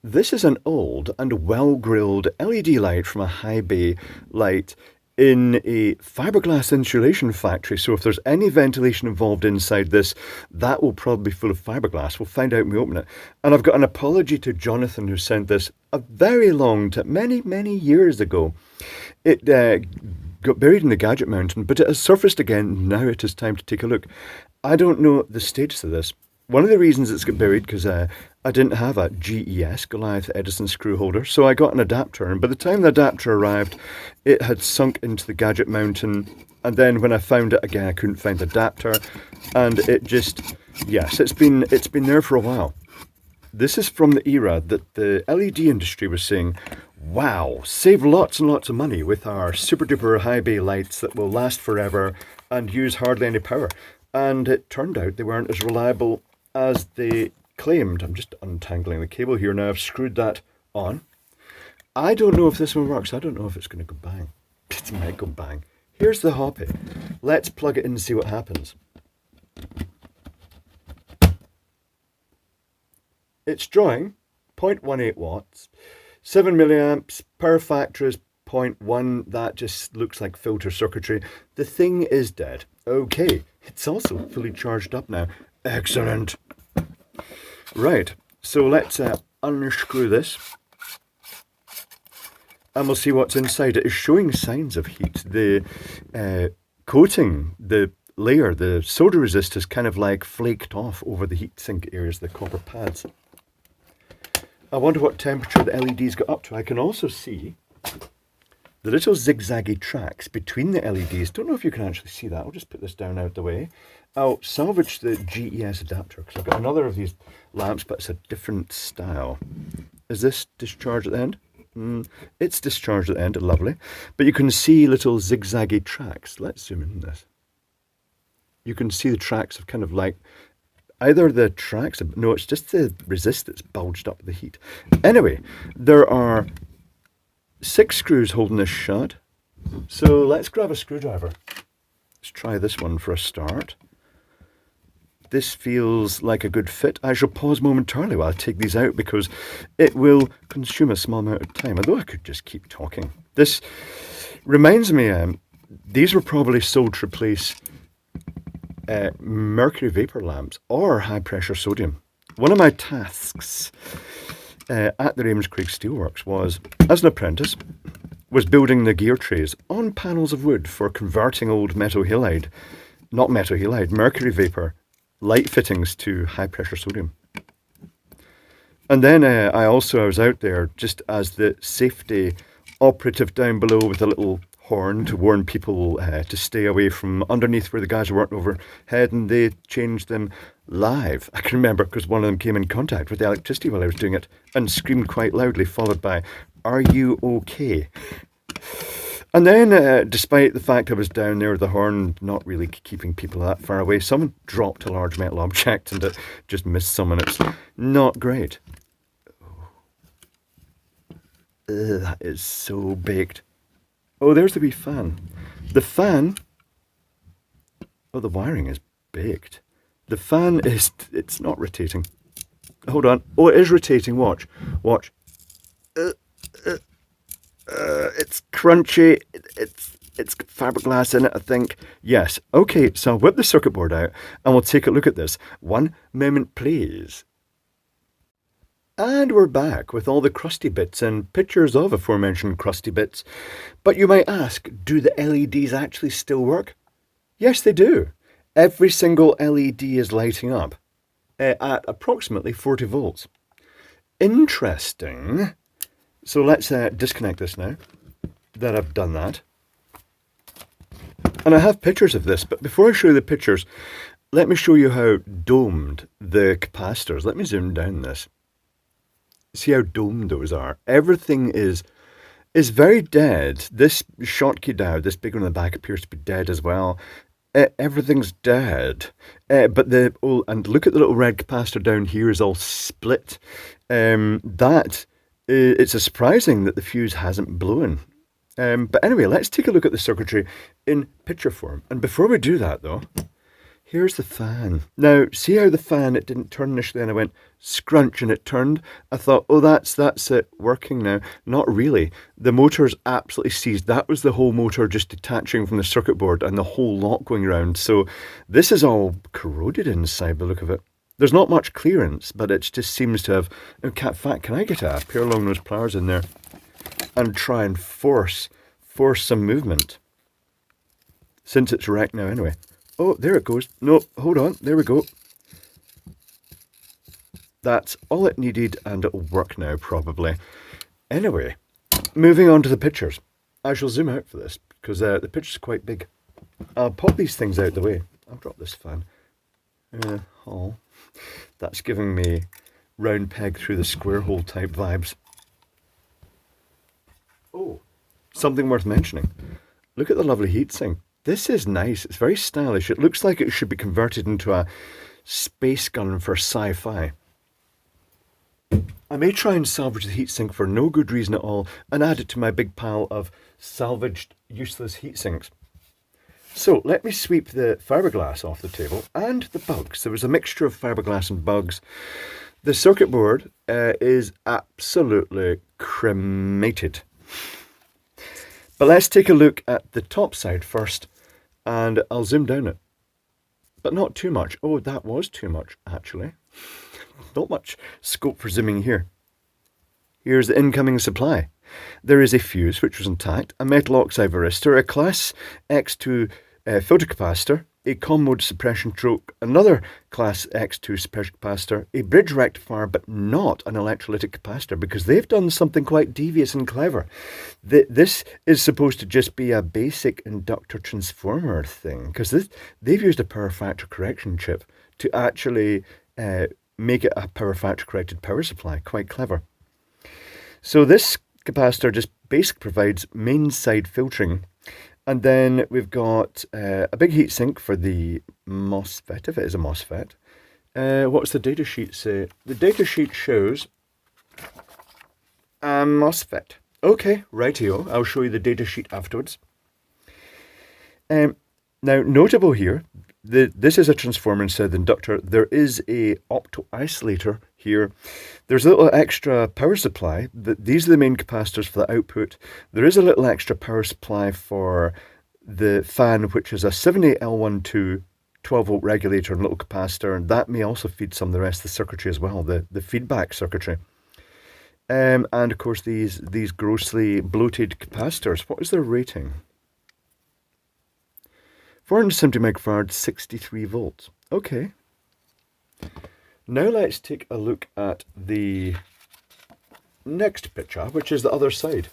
This is an old and well-grilled LED light from a high bay light in a fiberglass insulation factory. So if there's any ventilation involved inside this, that will probably be full of fiberglass. We'll find out when we open it. And I've got an apology to Jonathan, who sent this a very long time, many years ago. It got buried in the Gadget Mountain, but it has surfaced again. Now it is time to take a look. I don't know the status of this. One of the reasons it's got buried, because I didn't have a GES, Goliath Edison screw holder, so I got an adapter, and by the time the adapter arrived, it had sunk into the Gadget Mountain, and then when I found it again, I couldn't find the adapter, and it just, yes, it's been there for a while. This is from the era that the LED industry was saying, wow, save lots and lots of money with our super duper high bay lights that will last forever and use hardly any power. And it turned out they weren't as reliable as they claimed. I'm just untangling the cable here now. I've screwed that on. I don't know if this one works. I don't know if it's going to go bang. It might go bang. Here's the hoppy. Let's plug it in and see what happens. It's drawing 0.18 watts, 7 milliamps, power factor is 0.1. That just looks like filter circuitry. The thing is dead. Okay, it's also fully charged up now. Excellent. Right, so let's unscrew this, and we'll see what's inside. It is showing signs of heat. The coating, the layer, the solder resist is kind of like flaked off over the heatsink areas, the copper pads. I wonder what temperature the LEDs got up to. I can also see the little zigzaggy tracks between the LEDs. Don't know if you can actually see that. I'll just put this down out the way. I'll salvage the GES adapter because I've got another of these lamps, but it's a different style. Is this discharged at the end? It's discharged at the end, lovely. But you can see little zigzaggy tracks. Let's zoom in on this. You can see the tracks of kind of like, either the tracks, no, it's just the resist that's bulged up with the heat. Anyway, there are 6 screws holding this shut. So let's grab a screwdriver. Let's try this one for a start. This feels like a good fit. I shall pause momentarily while I take these out because it will consume a small amount of time, although I could just keep talking. This reminds me, these were probably sold to replace mercury vapor lamps or high pressure sodium. One of my tasks at the Ravenscraig Steelworks was, as an apprentice, was building the gear trays on panels of wood for converting old mercury vapor light fittings to high pressure sodium. And then I was out there just as the safety operative down below with a little horn to warn people to stay away from underneath where the guys were working overhead, and they changed them live. I can remember because one of them came in contact with the electricity while I was doing it and screamed quite loudly, followed by, "Are you okay?" And then, despite the fact I was down there with the horn, not really keeping people that far away, someone dropped a large metal object and it just missed someone. It's not great. That is so baked. Oh, there's the wee fan. The fan... Oh, the wiring is baked. The fan is... It's not rotating. Hold on. Oh, it is rotating. Watch. Watch. It's crunchy. It's got fiberglass in it, I think. Yes. Okay, so I'll whip the circuit board out and we'll take a look at this. One moment, please. And we're back with all the crusty bits and pictures of aforementioned crusty bits. But you might ask, do the LEDs actually still work? Yes, they do. Every single LED is lighting up at approximately 40 volts. Interesting. So let's disconnect this now that I've done that. And I have pictures of this, but before I show you the pictures, let me show you how domed the capacitors. Let me zoom down this. See how domed those are. Everything is very dead. This Schottky diode, this big one in the back, appears to be dead as well. Everything's dead. And look at the little red capacitor down here is all split. It's surprising that the fuse hasn't blown. But anyway, let's take a look at the circuitry in picture form. And before we do that though, Here's the fan. Now, see how the fan, it didn't turn initially and I went scrunch and it turned? I thought, oh, that's it working now. Not really. The motor's absolutely seized. That was the whole motor just detaching from the circuit board and the whole lot going around. So this is all corroded inside by the look of it. There's not much clearance, but it just seems to have... In fact, can I get a pair of long nose pliers in there and try and force some movement? Since it's wrecked now anyway. Oh, there it goes. No, hold on. There we go. That's all it needed and it'll work now probably. Anyway, moving on to the pictures. I shall zoom out for this because the picture's quite big. I'll pop these things out the way. I'll drop this fan. Oh, that's giving me round peg through the square hole type vibes. Oh, something worth mentioning. Look at the lovely heatsink. This is nice. It's very stylish. It looks like it should be converted into a space gun for sci-fi. I may try and salvage the heatsink for no good reason at all and add it to my big pile of salvaged useless heatsinks. So let me sweep the fiberglass off the table and the bugs. There was a mixture of fiberglass and bugs. The circuit board is absolutely cremated. But let's take a look at the top side first, and I'll zoom down it. But not too much. Oh, that was too much, actually. Not much scope for zooming here. Here's the incoming supply. There is a fuse, which was intact, a metal oxide varistor, a class X2 filter capacitor, a COM mode suppression choke, another class X2 suppression capacitor, a bridge rectifier, but not an electrolytic capacitor because they've done something quite devious and clever. This is supposed to just be a basic inductor transformer thing because they've used a power factor correction chip to actually make it a power factor corrected power supply. Quite clever. So this capacitor just basically provides main side filtering. And then we've got a big heatsink for the MOSFET, if it is a MOSFET. What's the datasheet say? The datasheet shows a MOSFET. Okay, rightio. I'll show you the datasheet afterwards. Now, notable here, this is a transformer instead of the inductor. There is a opto-isolator here. There's a little extra power supply. These are the main capacitors for the output. There is a little extra power supply for the fan, which is a 78L12 12-volt regulator and little capacitor, and that may also feed some of the rest of the circuitry as well, the feedback circuitry. And of course these grossly bloated capacitors. What is their rating? 470 microfarads, 63 volts. Okay. Now let's take a look at the next picture, which is the other side.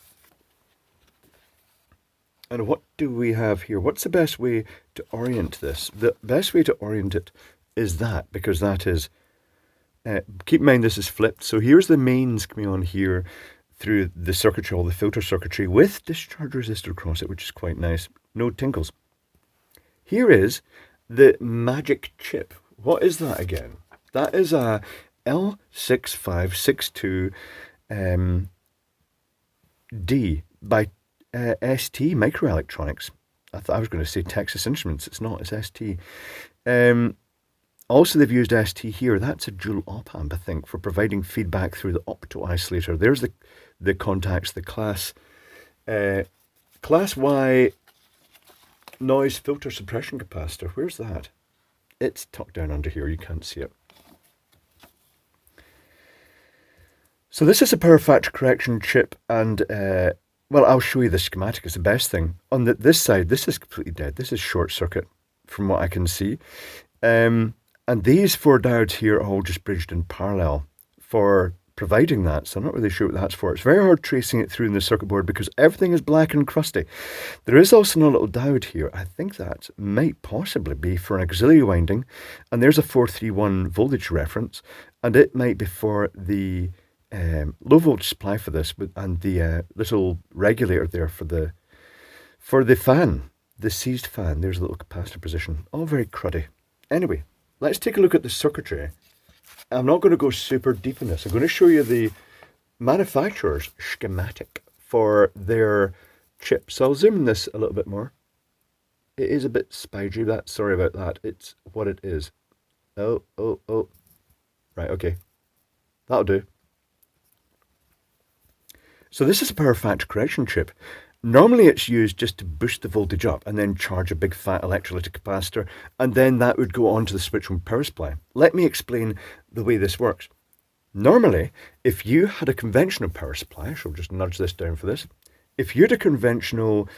And what do we have here? What's the best way to orient this? The best way to orient it is that, because that is, keep in mind this is flipped. So here's the mains coming on here through the circuitry, all the filter circuitry with discharge resistor across it, which is quite nice. No tinkles. Here is the magic chip. What is that again? That is a L6562D by ST Microelectronics. I thought I was going to say Texas Instruments. It's not, it's ST. Also, they've used ST here. That's a dual op-amp, I think, for providing feedback through the opto-isolator. There's the contacts, the class Y noise filter suppression capacitor. Where's that? It's tucked down under here. You can't see it. So this is a power factor correction chip, and well, I'll show you the schematic. It's the best thing. On this side, this is completely dead. This is short circuit, from what I can see. And these 4 diodes here are all just bridged in parallel for providing that. So I'm not really sure what that's for. It's very hard tracing it through in the circuit board because everything is black and crusty. There is also a little diode here. I think that might possibly be for an auxiliary winding. And there's a 431 voltage reference. And it might be for the low voltage supply for this, and the little regulator there for the fan, the seized fan. There's a little capacitor position. All very cruddy. Anyway, let's take a look at the circuitry. I'm not going to go super deep in this. I'm going to show you the manufacturer's schematic for their chip. So I'll zoom in this a little bit more. It is a bit spidery, that. Sorry about that. It's what it is. Oh, oh, oh. Right, okay. That'll do. So this is a power factor correction chip. Normally it's used just to boost the voltage up and then charge a big fat electrolytic capacitor, and then that would go onto the switch on power supply. Let me explain the way this works. Normally, if you had a conventional power supply, so I'll just nudge this down for this. If you had a conventional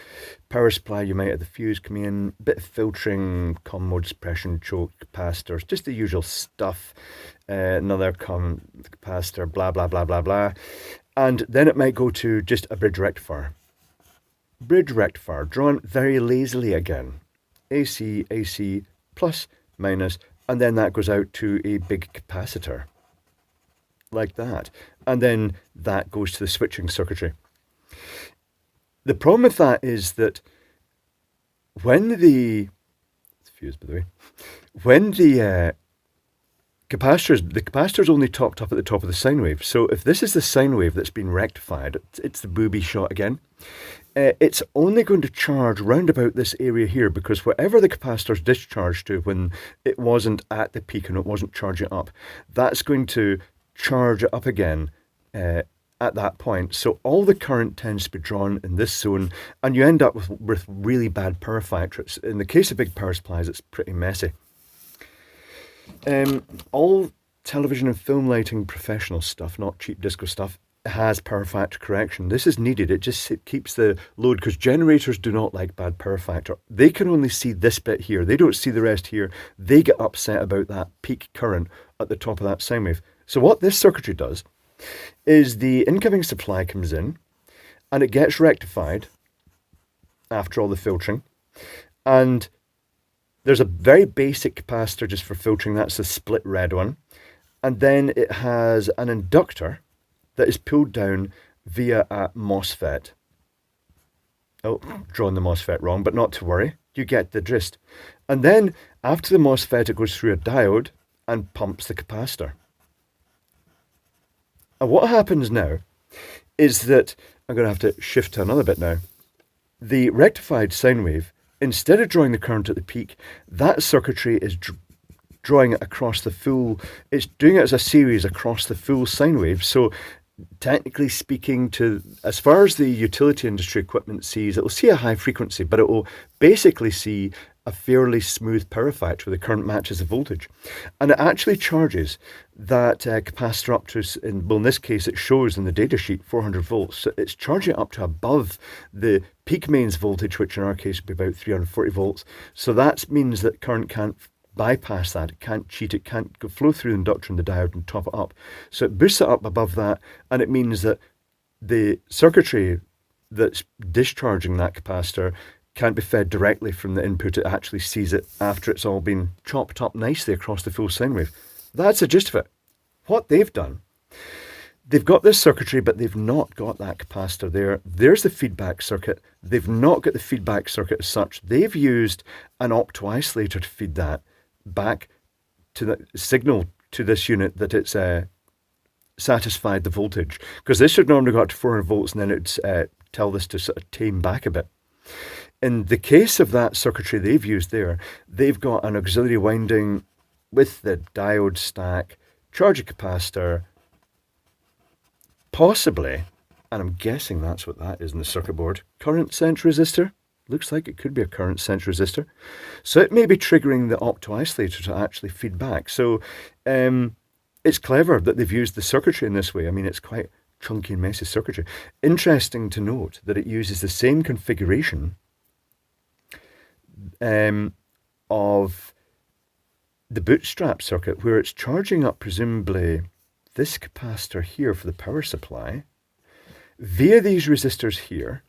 power supply, you might have the fuse come in, bit of filtering, common mode suppression, choke, capacitors, just the usual stuff. Another common capacitor, blah, blah, blah, blah, blah. And then it might go to just a bridge rectifier. Bridge rectifier, drawn very lazily again. AC, AC, plus, minus, and then that goes out to a big capacitor. Like that. And then that goes to the switching circuitry. The problem with that is that when the capacitor's only topped up at the top of the sine wave. So if this is the sine wave that's been rectified, it's the booby shot again. It's only going to charge round about this area here, because whatever the capacitor's discharged to when it wasn't at the peak and it wasn't charging up, that's going to charge it up again at that point. So all the current tends to be drawn in this zone, and you end up with really bad power factors. In the case of big power supplies, it's pretty messy. All television and film lighting professional stuff, not cheap disco stuff, has power factor correction. This is needed. It keeps the load, because generators do not like bad power factor. They can only see this bit here. They don't see the rest here. They get upset about that peak current at the top of that sine wave. So what this circuitry does is the incoming supply comes in and it gets rectified after all the filtering, and there's a very basic capacitor just for filtering. That's the split red one. And then it has an inductor that is pulled down via a MOSFET. Oh, drawn the MOSFET wrong, but not to worry. You get the gist. And then after the MOSFET, it goes through a diode and pumps the capacitor. And what happens now is that, I'm going to have to shift to another bit now. The rectified sine wave, instead of drawing the current at the peak, that circuitry is drawing it across the full, it's doing it as a series across the full sine wave. So technically speaking, as far as the utility industry equipment sees, it will see a high frequency, but it will basically see a fairly smooth power factor where the current matches the voltage. And it actually charges that capacitor up to, in this case it shows in the data sheet, 400 volts. So it's charging it up to above the peak mains voltage, which in our case would be about 340 volts. So that means that current can't bypass that, it can't cheat, it can't flow through the inductor and the diode and top it up. So it boosts it up above that, and it means that the circuitry that's discharging that capacitor can't be fed directly from the input. It actually sees it after it's all been chopped up nicely across the full sine wave. That's the gist of it. What they've done, they've got this circuitry, but they've not got that capacitor there. There's the feedback circuit. They've not got the feedback circuit as such. They've used an opto-isolator to feed that back to the signal to this unit that it's satisfied the voltage. Because this should normally go up to 400 volts, and then it'd tell this to sort of tame back a bit. In the case of that circuitry they've used there, they've got an auxiliary winding with the diode stack, charge a capacitor, possibly, and I'm guessing that's what that is in the circuit board, current sense resistor. Looks like it could be a current sense resistor. So it may be triggering the opto-isolator to actually feed back. So it's clever that they've used the circuitry in this way. I mean, it's quite chunky and messy circuitry. Interesting to note that it uses the same configuration of the bootstrap circuit, where it's charging up presumably this capacitor here for the power supply via these resistors here.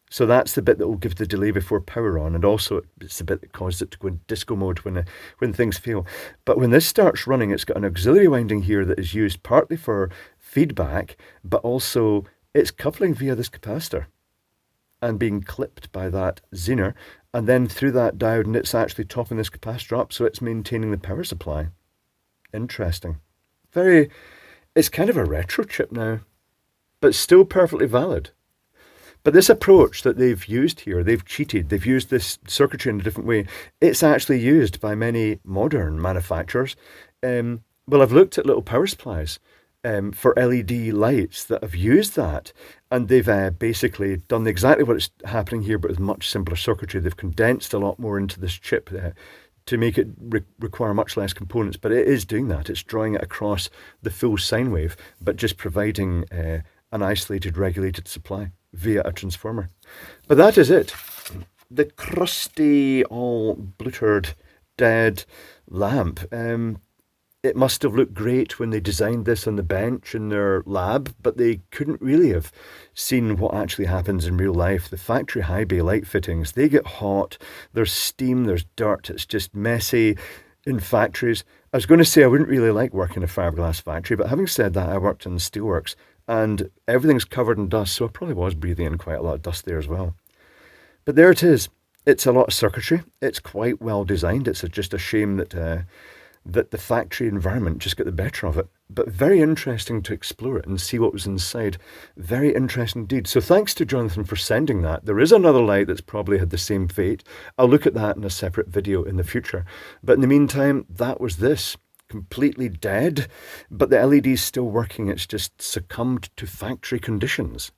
So that's the bit that will give the delay before power on, and also it's the bit that causes it to go in disco mode when things fail. But when this starts running, it's got an auxiliary winding here that is used partly for feedback, but also it's coupling via this capacitor and being clipped by that zener, and then through that diode, and it's actually topping this capacitor up, so it's maintaining the power supply. Interesting. It's kind of a retro chip now, but still perfectly valid. But this approach that they've used here, they've cheated, they've used this circuitry in a different way. It's actually used by many modern manufacturers. Well, I've looked at little power supplies for LED lights that have used that, and they've basically done exactly what's happening here, but with much simpler circuitry. They've condensed a lot more into this chip to make it require much less components, but it is doing that. It's drawing it across the full sine wave, but just providing an isolated, regulated supply via a transformer. But that is it. The crusty, all bluttered, dead lamp. It must have looked great when they designed this on the bench in their lab, but they couldn't really have seen what actually happens in real life. The factory high bay light fittings, they get hot, there's steam, there's dirt, it's just messy in factories. I was going to say I wouldn't really like working in a fiberglass factory, but having said that, I worked in steelworks and everything's covered in dust, so I probably was breathing in quite a lot of dust there as well. But there it is. It's a lot of circuitry. It's quite well designed. It's just a shame that the factory environment just got the better of it. But very interesting to explore it and see what was inside. Very interesting indeed. So thanks to Jonathan for sending that. There is another light that's probably had the same fate. I'll look at that in a separate video in the future. But in the meantime, that was this. Completely dead, but the LED's still working. It's just succumbed to factory conditions.